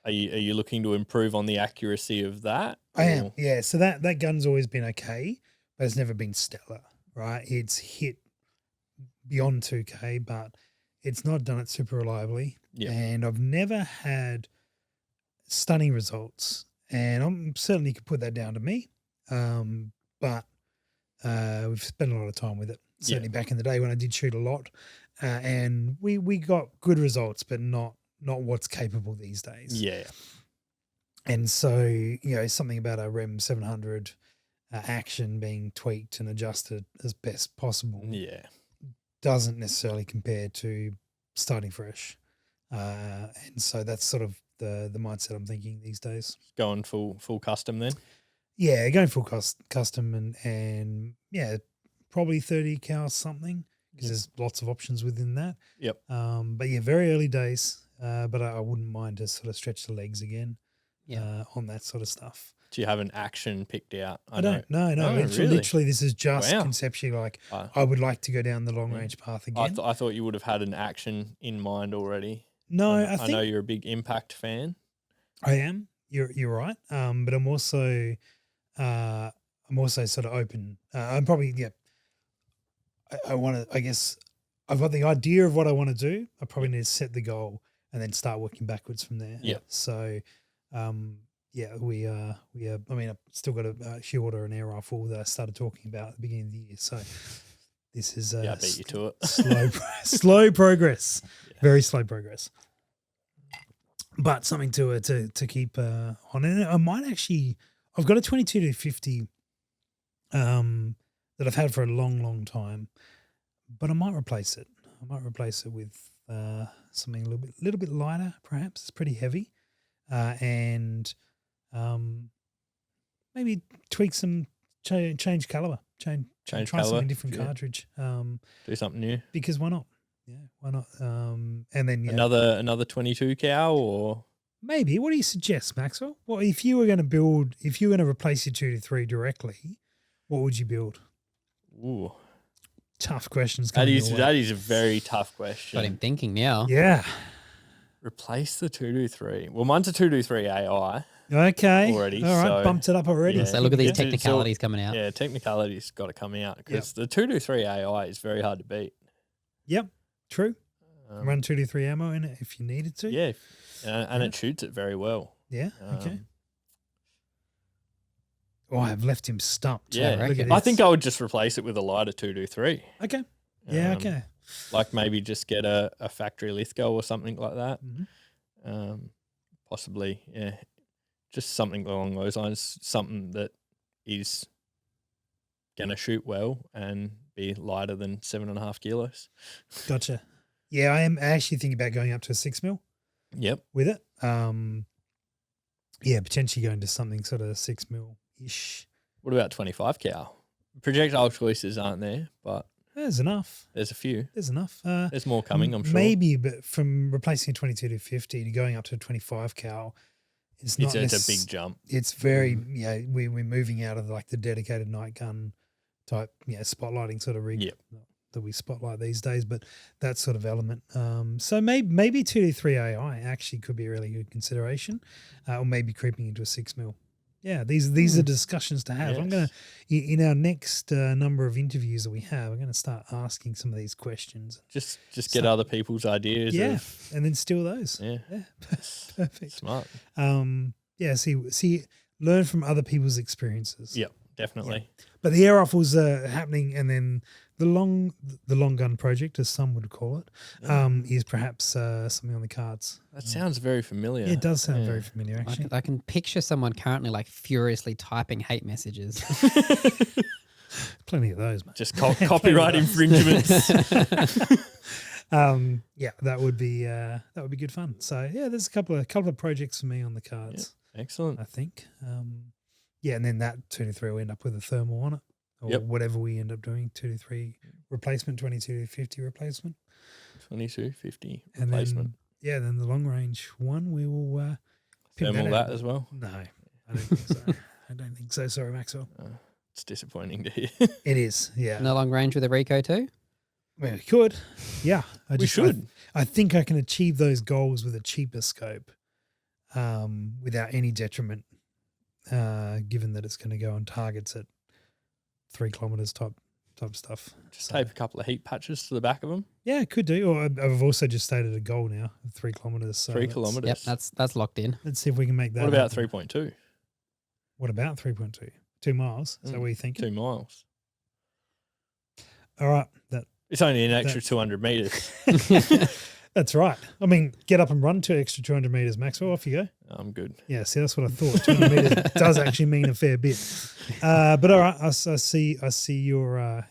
Are you looking to improve on the accuracy of that? I am. Yeah. So that gun's always been okay, but it's never been stellar. Right. It's hit beyond 2K, but it's not done it super reliably. Yeah. And I've never had stunning results, and I'm certainly could put that down to me. But we've spent a lot of time with it. Certainly back in the day when I did shoot a lot, and we got good results, but not what's capable these days. Yeah. And so, something about a REM 700 action being tweaked and adjusted as best possible. Yeah. Doesn't necessarily compare to starting fresh. And so that's sort of the mindset I'm thinking these days. Going full custom then? Yeah, going full custom and probably 30 cal something, because there's lots of options within that. Yep. But yeah, very early days. But I wouldn't mind to sort of stretch the legs again on that sort of stuff. Do you have an action picked out? I don't. No. Oh, It's really? literally, this is just Wow. conceptually like I would like to go down the long range path again. I thought you would have had an action in mind already. No, I I think know you're a big Impact fan. I am. You're right. But I'm also sort of open. I'm probably I want to. I guess I've got the idea of what I want to do. I probably need to set the goal and then start working backwards from there. Yeah. So, we are. I mean, I've still got a Showdown and air rifle that I started talking about at the beginning of the year. So this is I beat you to it. slow progress, very slow progress. But something to keep on. And I might actually. I've got a 22-50 that I've had for a long time, but I might replace it. I might replace it with something a little bit lighter, perhaps. It's pretty heavy, and maybe tweak some, change caliber, try caliber, something different cartridge. Do something new. Because why not? Yeah, why not? And then another 22 cal or. Maybe. What do you suggest, Maxwell? Well, if you were going to replace your 2-3 directly, what would you build? Ooh, tough questions. That is a very tough question. Got him thinking now. Yeah. Replace the 2-3. Well, mine's a 2-3 AI. Okay. Already. All right. So, Bumped it up already. Yeah. So look at these It's all- technicalities coming out. Yeah, technicality's got to come out because the 2-3 AI is very hard to beat. Yep. True. Run 2-3 ammo in it if you needed to. Yeah, and it shoots it very well. Yeah. Okay. Oh, I've left him stumped. Yeah, Look at I this. think I would just replace it with a lighter 2-3. Okay. Yeah. Okay. Like maybe just get a factory Lithgow or something like that. Mhm. Possibly, just something along those lines. Something that is gonna shoot well and be lighter than 7.5 kilos. Gotcha. Yeah, I am actually thinking about going up to a 6mm. Yep. With it. Potentially going to something sort of 6mm ish. What about 25 cal? Projectile choices aren't there, but There's enough. there's a few. There's enough. There's more coming, I'm sure. Maybe, but from replacing a 22-50 to going up to a 25 cal, it's not. It's a big jump. It's very we're moving out of like the dedicated night gun type spotlighting sort of rig. Yep. That we spotlight these days, but that sort of element. So maybe 2-3 AI actually could be a really good consideration, or maybe creeping into a 6mm. Yeah, these are discussions to have. Yes. I'm gonna in our next number of interviews that we have, I'm gonna start asking some of these questions. Just get other people's ideas. Yeah, and then steal those. Yeah. Perfect. Smart. See, learn from other people's experiences. Yep, definitely. Yeah. But the air rifles are happening, and then the long gun project, as some would call it, is perhaps something on the cards. That sounds very familiar. It does sound very familiar, actually. I can picture someone currently like furiously typing hate messages. Plenty of those, mate. Just copyright infringements. That would be good fun. So there's a couple of projects for me on the cards. Yeah, excellent. I think. And then that 2-3 will end up with a thermal on it, or whatever we end up doing. 2-3 replacement, 22-50 replacement, 22-50 and replacement. then the long range one we will thermal that as well. No, I don't think so. I don't think so. Sorry, Maxwell. It's disappointing to hear. It is. Yeah. No long range with a Rico too? Well, we could. Yeah. We should. I think I can achieve those goals with a cheaper scope, without any detriment, given that it's going to go on targets at 3 kilometers type stuff. Just tape a couple of heat patches to the back of them. Yeah, could do. Or I've also just stated a goal now of 3 kilometers. So 3 kilometers. Yep, that's locked in. Let's see if we can make that. What about happen. 3.2? What about 3.2? 2 miles? Is that what you think? 2 miles. All right. It's only an extra 200 meters. That's right. I mean, get up and run 2 extra 200 meters, Maxwell. Off you go. I'm good. Yeah, see, that's what I thought. 200 meters does actually mean a fair bit. But all right, I see your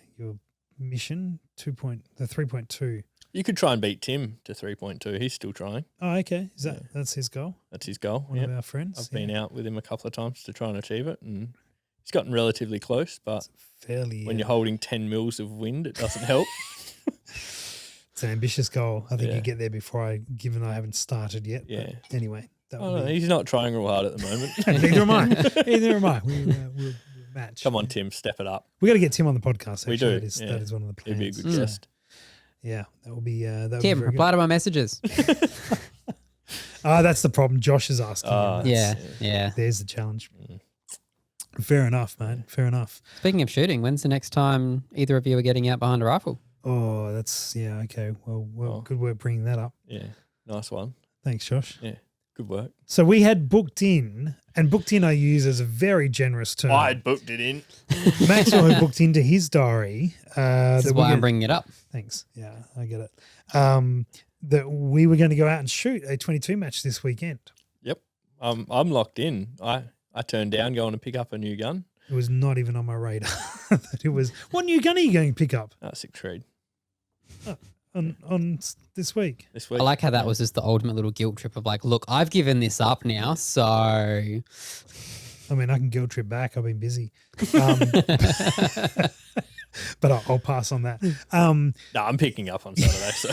mission, the 3.2. You could try and beat Tim to 3.2. He's still trying. Oh, okay. That's his goal? That's his goal. One of our friends. I've been out with him a couple of times to try and achieve it, and he's gotten relatively close, but fairly when you're holding 10 mils of wind, it doesn't help. It's an ambitious goal. I think you get there before given I haven't started yet. Yeah. But anyway, That Oh, would be, he's not trying real hard at the moment. neither am I. Neither am I. We'll match. Come on, Tim, step it up. We got to get Tim on the podcast. We Actually. do, That yeah. is one of the plans. He'd be a good guest. Yeah, that will be. That would Tim, be very reply to my messages. good. That's the problem. Josh is asking. him. Yeah, yeah. There's the challenge. Fair enough, man. Fair enough. Speaking of shooting, when's the next time either of you are getting out behind a rifle? Oh, that's okay. Well, good work bringing that up. Yeah, nice one. Thanks, Josh. Yeah, good work. So we had booked in, and booked in I use as a very generous term. I'd booked it in. Maxwell had booked into his diary. This is why I'm bringing it up. Thanks. Yeah, I get it. That we were going to go out and shoot a 22 match this weekend. Yep, I'm locked in. I turned down going to pick up a new gun. It was not even on my radar. That it was. What new gun are you going to pick up Sick trade on this week? this week. I like how that was just the ultimate little guilt trip of like, look, I've given this up now, so I mean, I can guilt trip back. I've been busy. But I'll pass on that. No, I'm picking up on Saturday. So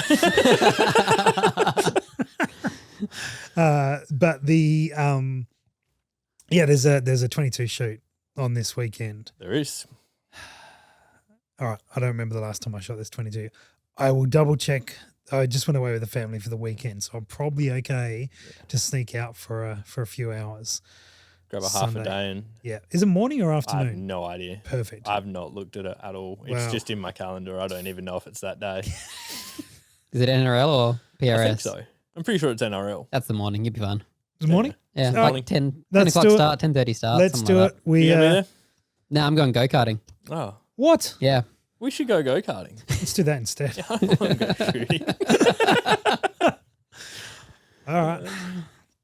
But the there's a 22 shoot on this weekend. there is. All right, I don't remember the last time I shot this 22. I will double check. I just went away with the family for the weekend, so I'm probably okay to sneak out for a few hours. Grab a half Sunday. a day and Yeah, is it morning or I afternoon? have no idea. Perfect. I've not looked at it at all. It's Wow. just in my calendar. I don't even know if it's that day. is it NRL or PRS? I think so. I'm pretty sure it's NRL. That's the morning. You'll be fine. Is it morning? Yeah, All right. like 10 Let's o'clock do it. start, 10:30 start. Let's something do like it. We You gonna be there? No, I'm going go-karting. Oh, what? Yeah. we should go karting. Let's do that instead. I don't want to go shooting. All right.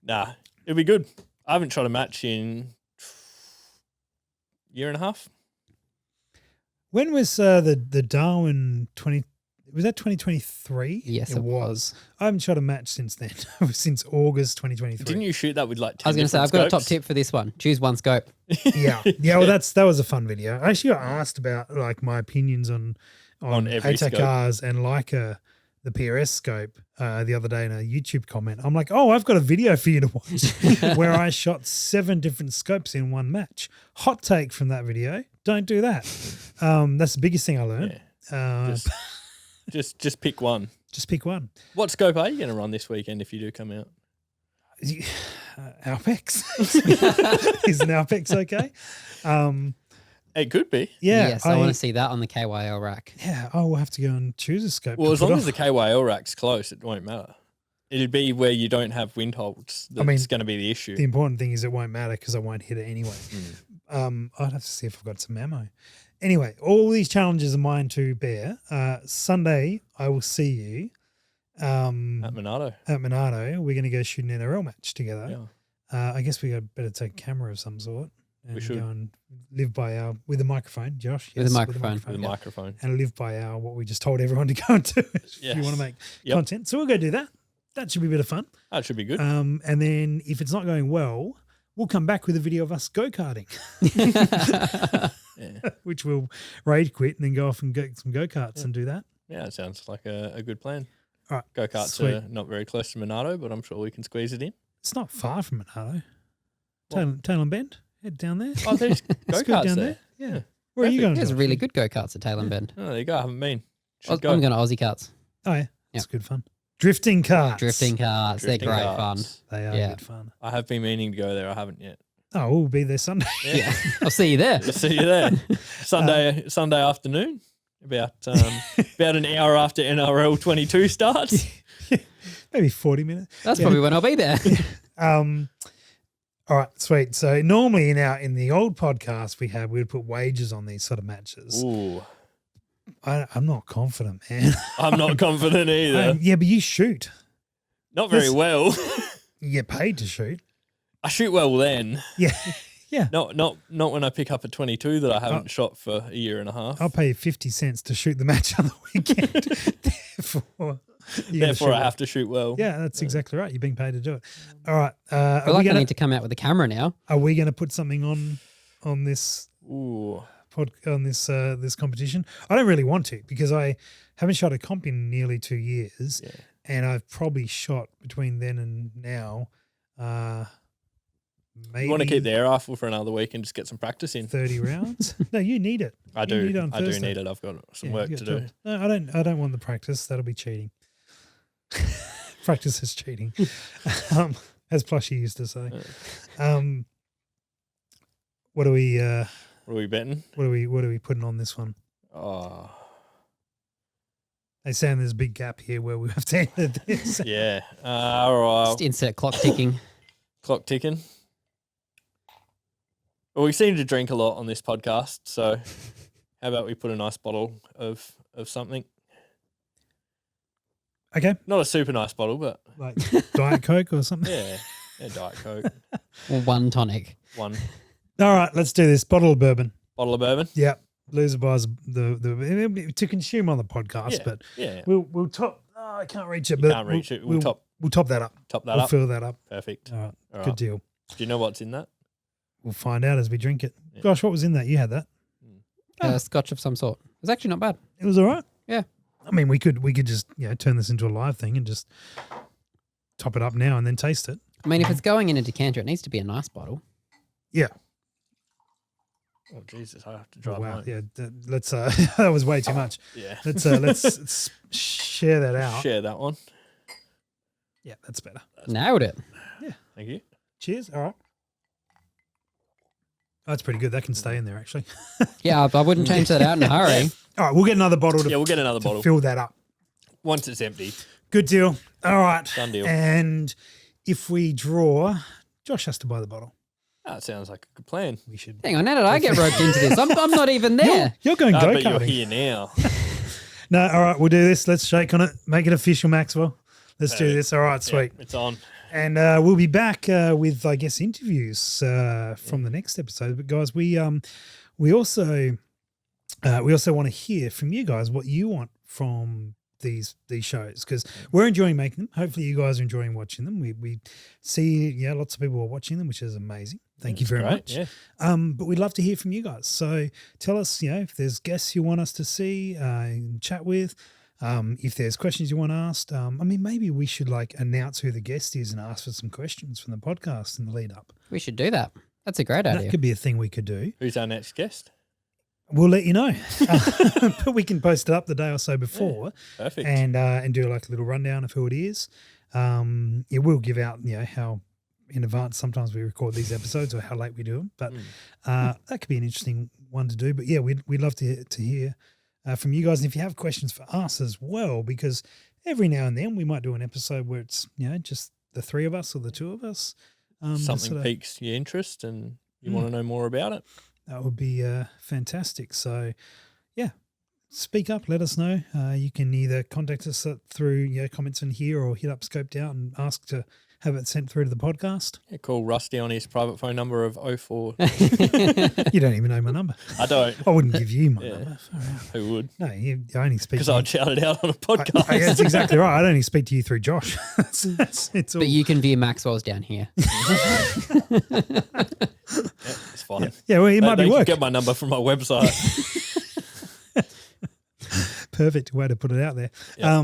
Nah, it'll be good. I haven't shot a match in year and a half. When was the Darwin 20? Was that 2023? Yes, it was. I haven't shot a match since then. Since August 2023. Didn't you shoot that with like 10 I was going to say, I've different got a top scopes? tip for this one. Choose one scope. Yeah. Well, that was a fun video. I actually got asked about like my opinions on every scope. ATACRs and Leica, the PRS scope, the other day in a YouTube comment. I'm like, oh, I've got a video for you to watch where I shot 7 different scopes in one match. Hot take from that video. Don't do that. That's the biggest thing I learned. Yeah. Just pick one. Just pick one. What scope are you going to run this weekend if you do come out? Alpex. Is an Alpex okay? It could be. Yeah. Yes, I want to see that on the KYL rack. Yeah, I will have to go and choose a scope. Well, to as put long on. as the KYL rack's close, it won't matter. It'd be where you don't have wind holds that's going to be the issue. The important thing is it won't matter because I won't hit it anyway. Mm. I'd have to see if I've got some ammo. Anyway, all these challenges are mine to bear. Sunday, I will see you At Monado. at Monado. We're going to go shoot an NRL match together. Yeah. I guess we better take a camera of some sort and We should. go and live by with a microphone, Josh. With a microphone. With a microphone. And live by what we just told everyone to go and do if you Yes. want to make Yep. content. So we'll go do that. That should be a bit of fun. That should be good. And then if it's not going well, we'll come back with a video of us go-karting, Yeah. which we'll raid quit and then go off and get some go-karts and do that. Yeah, it sounds like a good plan. All right. Go-karts Sweet. are not very close to Monado, but I'm sure we can squeeze it in. It's not far from Monado. What? Tailem Bend, head down there. Oh, there's It's good go-karts down there. Yeah. Yeah. Where are you Perfect. going? There's Josh? really good go-karts at Tailem Bend. Oh, there you go. I haven't been. I'm Should go. going to Aussie Karts. Oh, yeah. It's good fun. Drifting karts. Drifting karts. Drifting They're great karts. fun. They are Yeah. good fun. I have been meaning to go there. I haven't yet. Oh, we'll be there Sunday. Yeah. I'll see you there. We'll see you there. Sunday afternoon, about an hour after NRL 22 starts. Maybe 40 minutes. That's Yeah. probably when I'll be there. All right, sweet. So normally in the old podcast we'd put wagers on these sort of matches. Ooh, I'm not confident, man. I'm not confident either. Yeah, but you shoot. Not very Yes. well. You get paid to shoot. I shoot well then. Yeah, yeah. Not when I pick up a 22 that I haven't shot for a year and a half. I'll pay you 50 cents to shoot the match on the weekend. Therefore, I have to shoot well. Yeah, that's exactly right. You're being paid to do it. All right. I feel like I need to come out with a camera now. Are we going to put something on this Ooh. this competition? I don't really want to because I haven't shot a comp in nearly 2 years, and I've probably shot between then and now Maybe You want to keep the air rifle for another week and just get some practice in. 30 rounds. No, you need it. I You need do. it on I do Thursday. need it. I've got some Yeah, work you to got do. No, I don't want the practice. That'll be cheating. Practice is cheating. As Plushy used to say. What are we What are we betting? what are we putting on this one? Oh, They saying there's a big gap here where we have to end this. yeah. All right. Just insert clock ticking. Clock ticking. Well, we seem to drink a lot on this podcast, so how about we put a nice bottle of something? Okay. Not a super nice bottle, but Like Diet Coke or something. yeah, Diet Coke. Or one tonic. One All right, let's do this. Bottle of bourbon. bottle of bourbon. Yeah. Loser buys the to consume on the podcast, Yeah, but yeah. we'll top. Oh, I can't reach it. You but can't reach it. We'll top that up. top that We'll up. fill that up. Perfect. All right. All Good right. deal. Do you know what's in that? We'll find out as we drink it. Yeah. Gosh, what was in that? You had that. Scotch of some sort. It's actually not bad. It was all right. Yeah. I mean, we could just turn this into a live thing and just top it up now and then taste it. I mean, if it's going in a decanter, it needs to be a nice bottle. Yeah. Oh Jesus, I have to Oh, drive wow. home. Yeah. Let's. That was way too much. Yeah. Let's share that out. Share that one. Yeah, that's better. Nailed it. Thank you. Cheers. All right. Oh, that's pretty good. That can stay in there actually. Yeah, I wouldn't change that out in a hurry. All right, we'll get another bottle to, Yeah, we'll get another to bottle fill that up. once it's empty. Good deal. All right. Done deal. And if we draw, Josh has to buy the bottle. That sounds like a good plan. We should. Hang on, how did I get roped into this? I'm not even there. You're going I go bet you're karting. here now. No, all right, we'll do this. Let's shake on it. Make it official, Maxwell. Let's do Perfect. this. All right, sweet. Yeah, it's on. And we'll be back with, I guess, interviews from the next episode. But guys, we also want to hear from you guys what you want from these shows, because we're enjoying making them. Hopefully, you guys are enjoying watching them. We see lots of people are watching them, which is amazing. Thank you very much. Yeah. But we'd love to hear from you guys. So tell us, if there's guests you want us to see and chat with. If there's questions you want asked, I mean, maybe we should announce who the guest is and ask for some questions from the podcast in the lead up. We should do that. That's a great That idea. could be a thing we could do. Who's our next guest? We'll let you know, but we can post it up the day or so before, Perfect. and do a little rundown of who it is. It will give out how in advance sometimes we record these episodes or how late we do them, but that could be an interesting one to do. But yeah, we'd love to hear from you guys, and if you have questions for us as well, because every now and then we might do an episode where it's just the three of us or the two of us. Something piques your interest and you want to know more about it. That would be fantastic. So, yeah, speak up. Let us know. You can either contact us through comments in here or hit up Scoped Out and ask to have it sent through to the podcast. Yeah, call Rusty on his private phone number of 04. You don't even know my number. I don't. I wouldn't give you my Yeah. number. Far out. Who would? No, I only speak Because to you. I'd shout it out on a podcast. That's exactly right. I'd only speak to you through Josh. It's all. But you can view Maxwell's down here. It's fine. Yeah, well, it might They be can work. get my number from my website. Perfect way to put it out there. Yeah.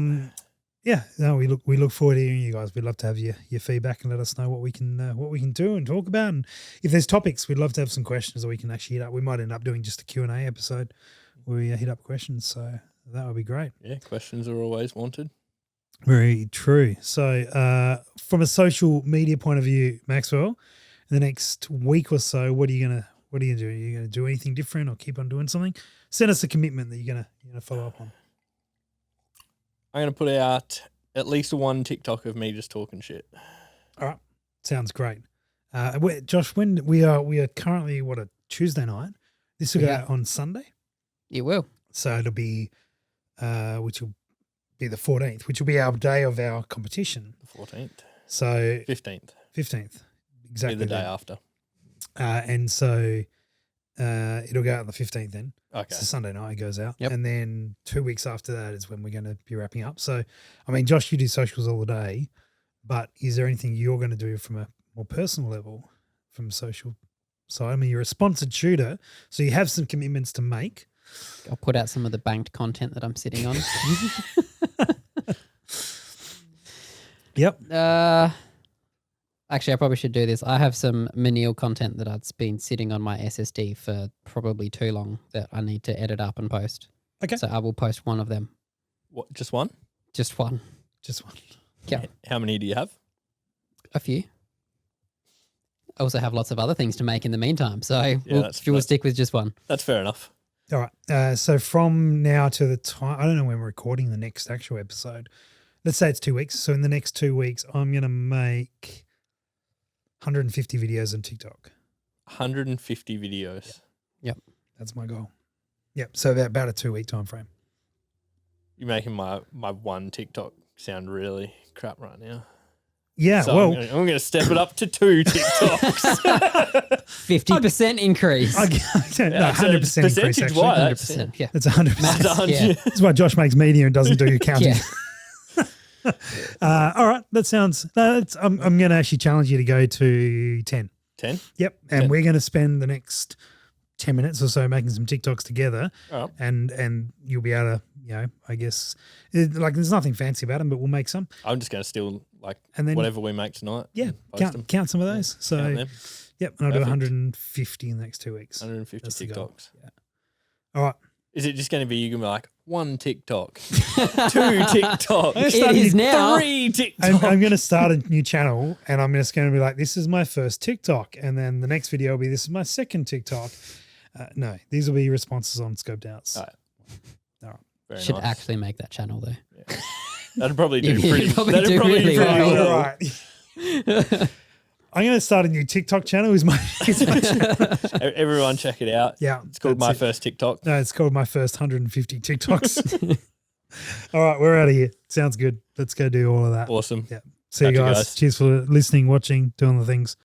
Yeah, no, we look forward to hearing you guys. We'd love to have your feedback and let us know what we can do and talk about. And if there's topics, we'd love to have some questions that we can actually hit up. We might end up doing just a Q&A episode where we hit up questions. So that would be great. Yeah, questions are always wanted. Very true. So from a social media point of view, Maxwell, in the next week or so, what are you gonna do? Are you gonna do anything different or keep on doing something? Send us a commitment that you're gonna follow up on. I'm going to put out at least one TikTok of me just talking shit. All right, sounds great. Josh, when we are currently a Tuesday night. This will go out on Sunday, You will. so it'll be which will be the 14th, which will be our day of our competition. The 14th. So 15th. 15th, exactly Be the day then. after. And so it'll go out on the 15th then. Okay. It's a Sunday night it goes out. Yep. And then 2 weeks after that is when we're going to be wrapping up. So, I mean, Josh, you do socials all the day, but is there anything you're going to do from a more personal level from a social side? I mean, you're a sponsored shooter, so you have some commitments to make. I'll put out some of the banked content that I'm sitting on. Yep. Actually, I probably should do this. I have some menial content that's been sitting on my SSD for probably too long that I need to edit up and post. Okay. So I will post one of them. What? Just one? Just one. Just one. Yeah. How many do you have? A few. I also have lots of other things to make in the meantime. So we'll stick with just one. That's fair enough. All right. So from now to the time, I don't know when we're recording the next actual episode. Let's say it's 2 weeks. So in the next 2 weeks, I'm going to make 150 videos on TikTok. 150 videos. Yep. That's my goal. Yep. So about a 2 week time frame. You're making my one TikTok sound really crap right now. Yeah. So well, I'm going to step it up to 2 TikToks. 50% increase. no, 100% increase. Percentage wise, 100%. Yeah. It's 100%. Maths, yeah. That's why Josh makes media and doesn't do accounting. Yeah. All right. That sounds, I'm going to actually challenge you to go to 10. 10? Yep. And 10. we're going to spend the next 10 minutes or so making some TikToks together. All right. And you'll be able to, I guess, there's nothing fancy about them, but we'll make some. I'm just going to steal and then, whatever we make tonight. Yeah. Post Count some of those. So, yep. And I'll do 150 in the next 2 weeks. 150 That's TikToks. Yeah. All right. Is it just going to be, you're going to be like, 1 TikTok, 2 TikToks, It is now. 3 TikToks. I'm going to start a new channel and I'm just going to be like, this is my first TikTok. And then the next video will be, this is my second TikTok. No, these will be responses on Scoped Outs. All right. Very Should nice. actually make that channel though. Yeah. That'd probably do It'd pretty, probably that'd do probably really do pretty well. well. All right. I'm going to start a new TikTok channel. Is my channel. Everyone check it out. Yeah. It's called My First TikTok. No, it's called My First 150 TikToks. All right, we're out of here. Sounds good. Let's go do all of that. Awesome. Yeah. See you Catch you guys. guys. Cheers for listening, watching, doing the things.